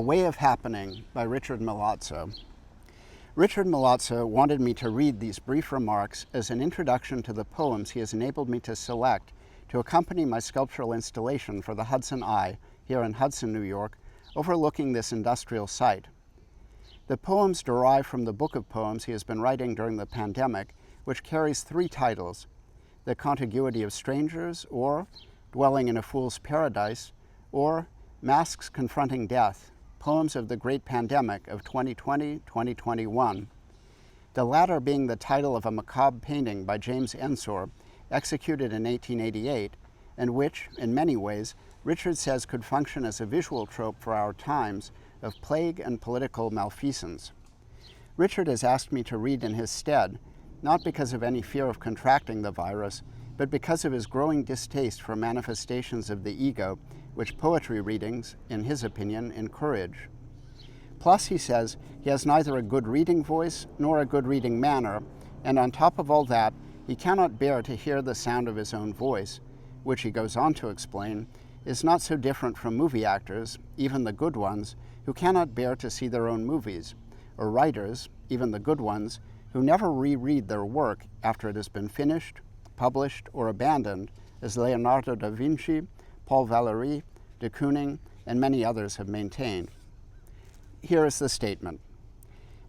Way of Happening by Richard Milazzo. Richard Milazzo wanted me to read these brief remarks as an introduction to the poems he has enabled me to select to accompany my sculptural installation for the Hudson Eye here in Hudson, New York, overlooking this industrial site. The poems derive from the book of poems he has been writing during the pandemic, which carries 3 titles: The Contiguity of Strangers, or Dwelling in a Fool's Paradise, or Masks Confronting Death, Poems of the Great Pandemic of 2020-2021. The latter being the title of a macabre painting by James Ensor, executed in 1888, and which, in many ways, Richard says could function as a visual trope for our times of plague and political malfeasance. Richard has asked me to read in his stead, not because of any fear of contracting the virus, but because of his growing distaste for manifestations of the ego, which poetry readings, in his opinion, encourage. Plus, he says, he has neither a good reading voice nor a good reading manner, and on top of all that, he cannot bear to hear the sound of his own voice, which he goes on to explain, is not so different from movie actors, even the good ones, who cannot bear to see their own movies, or writers, even the good ones, who never reread their work after it has been finished, published, or abandoned, as Leonardo da Vinci, Paul Valéry, de Kooning, and many others have maintained. Here is the statement.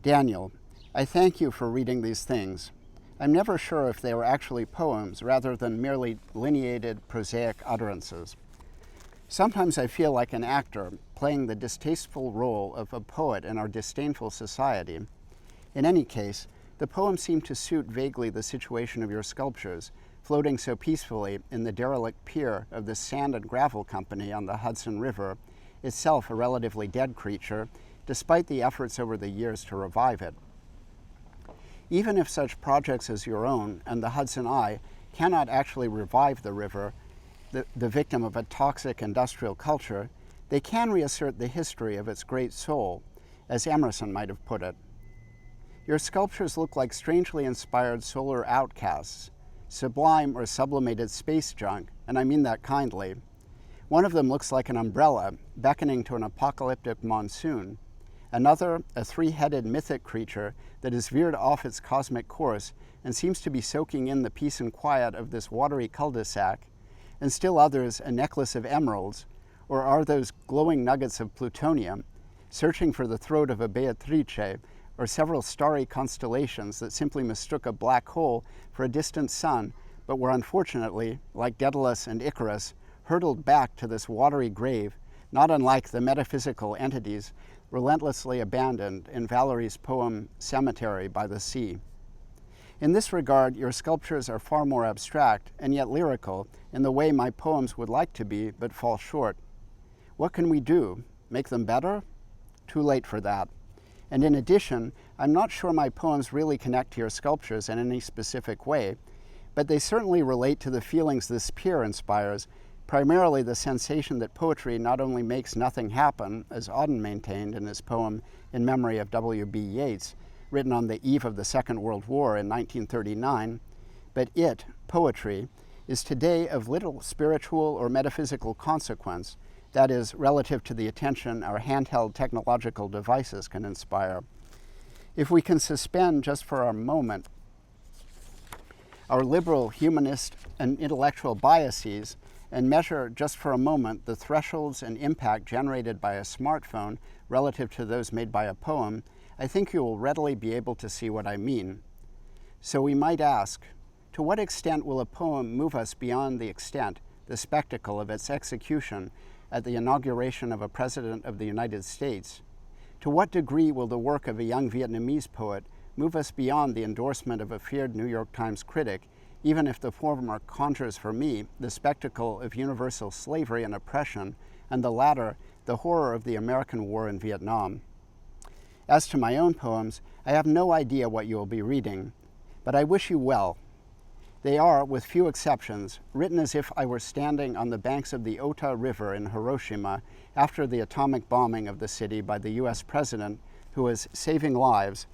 Daniel, I thank you for reading these things. I'm never sure if they were actually poems rather than merely lineated prosaic utterances. Sometimes I feel like an actor playing the distasteful role of a poet in our disdainful society. In any case, the poems seem to suit vaguely the situation of your sculptures, floating so peacefully in the derelict pier of the Sand and Gravel Company on the Hudson River, itself a relatively dead creature, despite the efforts over the years to revive it. Even if such projects as your own and the Hudson Eye cannot actually revive the river, the victim of a toxic industrial culture, they can reassert the history of its great soul, as Emerson might have put it. Your sculptures look like strangely inspired solar outcasts, sublime or sublimated space junk, and I mean that kindly. One of them looks like an umbrella beckoning to an apocalyptic monsoon. Another, a 3-headed mythic creature that has veered off its cosmic course and seems to be soaking in the peace and quiet of this watery cul-de-sac. And still others, a necklace of emeralds, or are those glowing nuggets of plutonium, searching for the throat of a Beatrice, or several starry constellations that simply mistook a black hole for a distant sun, but were unfortunately, like Daedalus and Icarus, hurtled back to this watery grave, not unlike the metaphysical entities relentlessly abandoned in Valéry's poem Cemetery by the Sea. In this regard, your sculptures are far more abstract and yet lyrical in the way my poems would like to be, but fall short. What can we do? Make them better? Too late for that. And in addition, I'm not sure my poems really connect to your sculptures in any specific way, but they certainly relate to the feelings this pier inspires, primarily the sensation that poetry not only makes nothing happen, as Auden maintained in his poem In Memory of W.B. Yeats, written on the eve of the Second World War in 1939, but it, poetry, is today of little spiritual or metaphysical consequence, that is, relative to the attention our handheld technological devices can inspire. If we can suspend just for a moment our liberal, humanist, and intellectual biases and measure just for a moment the thresholds and impact generated by a smartphone relative to those made by a poem, I think you will readily be able to see what I mean. So we might ask, to what extent will a poem move us beyond the extent, the spectacle of its execution at the inauguration of a President of the United States? To what degree will the work of a young Vietnamese poet move us beyond the endorsement of a feared New York Times critic, even if the former conjures for me the spectacle of universal slavery and oppression, and the latter, the horror of the American war in Vietnam? As to my own poems, I have no idea what you will be reading, but I wish you well. They are, with few exceptions, written as if I were standing on the banks of the Ota River in Hiroshima after the atomic bombing of the city by the U.S. president who was saving lives.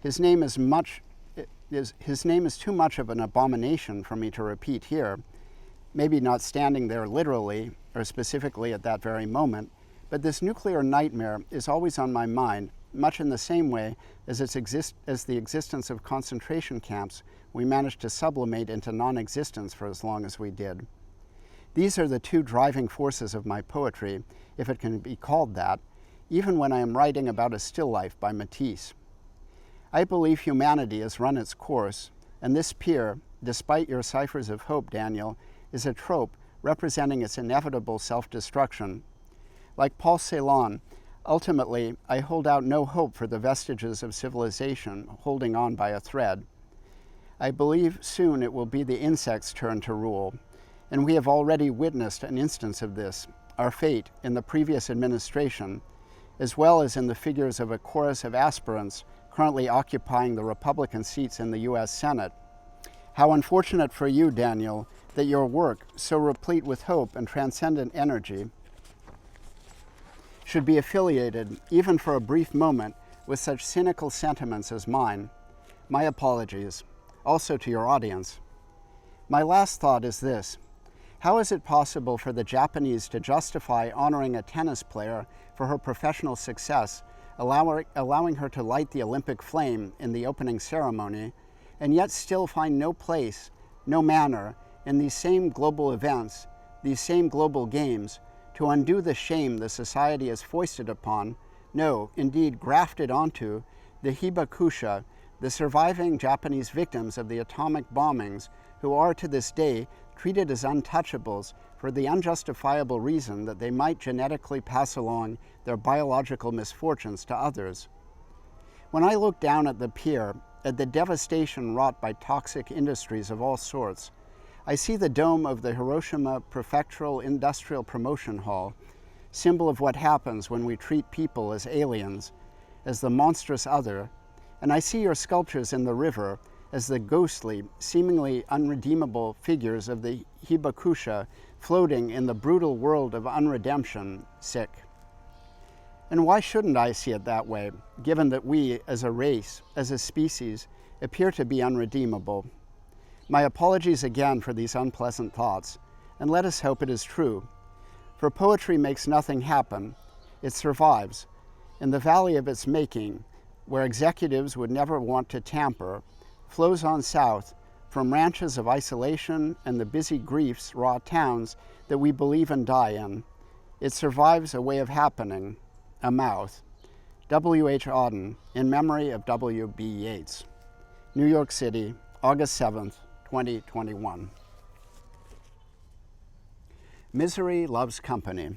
His name is too much of an abomination for me to repeat here, maybe not standing there literally or specifically at that very moment, But this nuclear nightmare is always on my mind, much in the same way as the existence of concentration camps we managed to sublimate into non-existence for as long as we did. These are the two driving forces of my poetry, if it can be called that, even when I am writing about a still life by Matisse. I believe humanity has run its course, and this pier, despite your ciphers of hope, Daniel, is a trope representing its inevitable self-destruction. Like Paul Celan, ultimately, I hold out no hope for the vestiges of civilization holding on by a thread. I believe soon it will be the insect's turn to rule, and we have already witnessed an instance of this, our fate in the previous administration, as well as in the figures of a chorus of aspirants currently occupying the Republican seats in the U.S. Senate. How unfortunate for you, Daniel, that your work, so replete with hope and transcendent energy, should be affiliated, even for a brief moment, with such cynical sentiments as mine. My apologies, also to your audience. My last thought is this: how is it possible for the Japanese to justify honoring a tennis player for her professional success, allowing her to light the Olympic flame in the opening ceremony, and yet still find no place, no manner, in these same global events, these same global games, to undo the shame the society has foisted upon, no, indeed grafted onto, the hibakusha, the surviving Japanese victims of the atomic bombings, who are to this day treated as untouchables for the unjustifiable reason that they might genetically pass along their biological misfortunes to others. When I look down at the pier, at the devastation wrought by toxic industries of all sorts, I see the dome of the Hiroshima Prefectural Industrial Promotion Hall, symbol of what happens when we treat people as aliens, as the monstrous other, and I see your sculptures in the river as the ghostly, seemingly unredeemable figures of the hibakusha floating in the brutal world of unredemption, sick. And why shouldn't I see it that way, given that we, as a race, as a species, appear to be unredeemable? My apologies again for these unpleasant thoughts, and let us hope it is true. For poetry makes nothing happen, it survives, in the valley of its making, where executives would never want to tamper, flows on south from ranches of isolation and the busy griefs raw towns that we believe and die in. It survives a way of happening, a mouth. W. H. Auden, in memory of W. B. Yeats. New York City, August 7th, 2021. Misery loves company.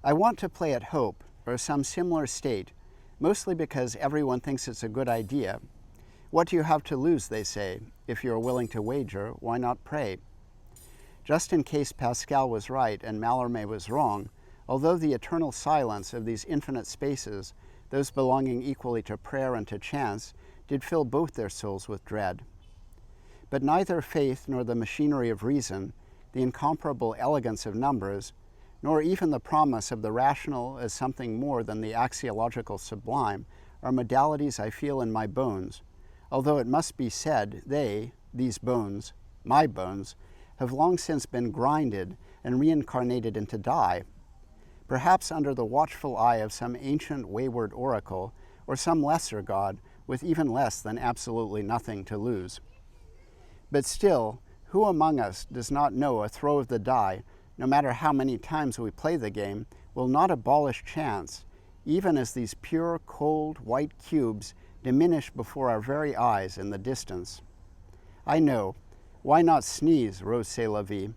I want to play at hope or some similar state, mostly because everyone thinks it's a good idea. What do you have to lose, they say. If you are willing to wager, why not pray? Just in case Pascal was right and Mallarmé was wrong, although the eternal silence of these infinite spaces, those belonging equally to prayer and to chance, did fill both their souls with dread. But neither faith nor the machinery of reason, the incomparable elegance of numbers, nor even the promise of the rational as something more than the axiological sublime, are modalities I feel in my bones, although it must be said these bones, my bones, have long since been grinded and reincarnated into dye, perhaps under the watchful eye of some ancient wayward oracle or some lesser god with even less than absolutely nothing to lose. But still, who among us does not know a throw of the die, no matter how many times we play the game, will not abolish chance, even as these pure, cold, white cubes diminish before our very eyes in the distance? I know. Why not sneeze, Rose c'est la vie?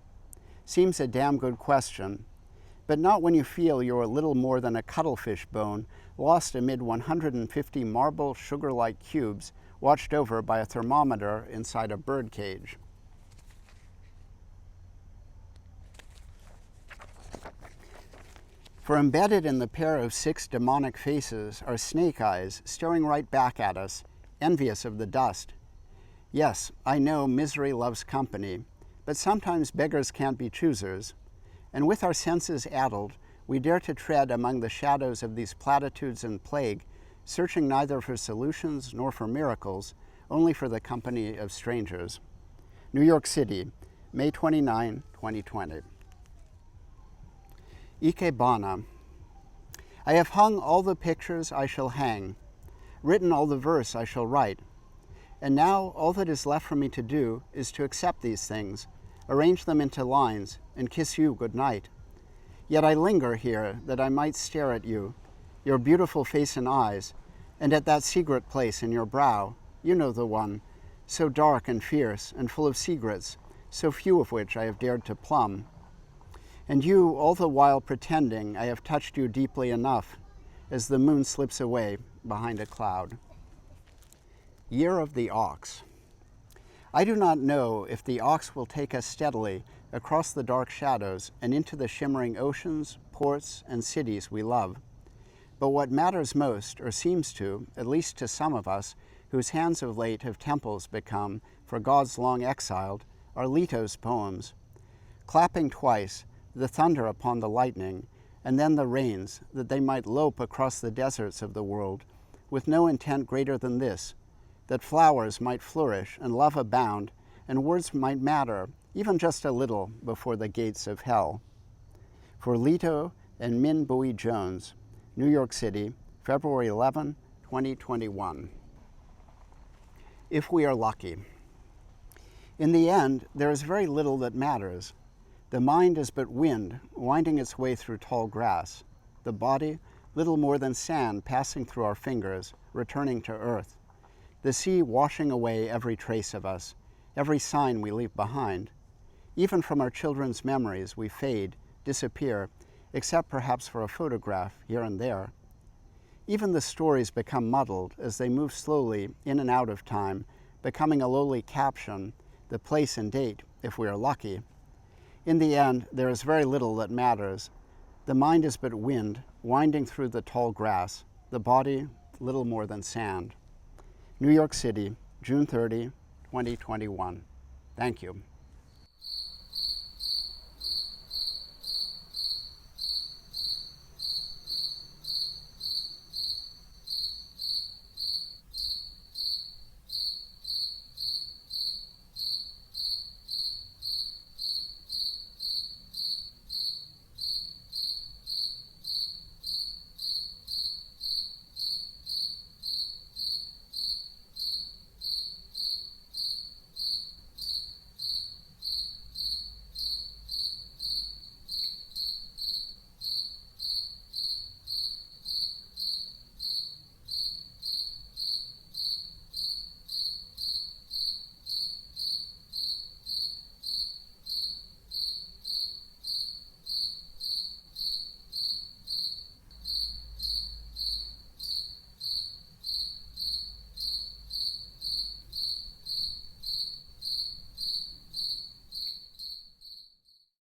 Seems a damn good question, but not when you feel you're a little more than a cuttlefish bone lost amid 150 marble sugar-like cubes watched over by a thermometer inside a bird cage. For embedded in the pair of 6 demonic faces are snake eyes staring right back at us, envious of the dust. Yes, I know misery loves company, but sometimes beggars can't be choosers. And with our senses addled, we dare to tread among the shadows of these platitudes and plague, searching neither for solutions nor for miracles, only for the company of strangers. New York City, May 29, 2020. Ikebana, I have hung all the pictures I shall hang, written all the verse I shall write, and now all that is left for me to do is to accept these things, arrange them into lines, and kiss you good night. Yet I linger here that I might stare at you, your beautiful face and eyes, and at that secret place in your brow, you know the one, so dark and fierce and full of secrets, so few of which I have dared to plumb. And you all the while pretending I have touched you deeply enough, as the moon slips away behind a cloud. Year of the Ox. I do not know if the ox will take us steadily across the dark shadows and into the shimmering oceans, ports, and cities we love. But what matters most, or seems to, at least to some of us, whose hands of late have temples become for gods long exiled, are Leto's poems. Clapping twice, the thunder upon the lightning, and then the rains, that they might lope across the deserts of the world, with no intent greater than this, that flowers might flourish and love abound, and words might matter, even just a little, before the gates of hell. For Leto and Min Bowie Jones, New York City, February 11, 2021. If we are lucky. In the end, there is very little that matters. The mind is but wind, winding its way through tall grass. The body, little more than sand passing through our fingers, returning to earth. The sea washing away every trace of us, every sign we leave behind. Even from our children's memories we fade, disappear, except perhaps for a photograph here and there. Even the stories become muddled as they move slowly in and out of time, becoming a lowly caption, the place and date, if we are lucky. In the end, there is very little that matters. The mind is but wind, winding through the tall grass, the body, little more than sand. New York City, June 30, 2021. Thank you.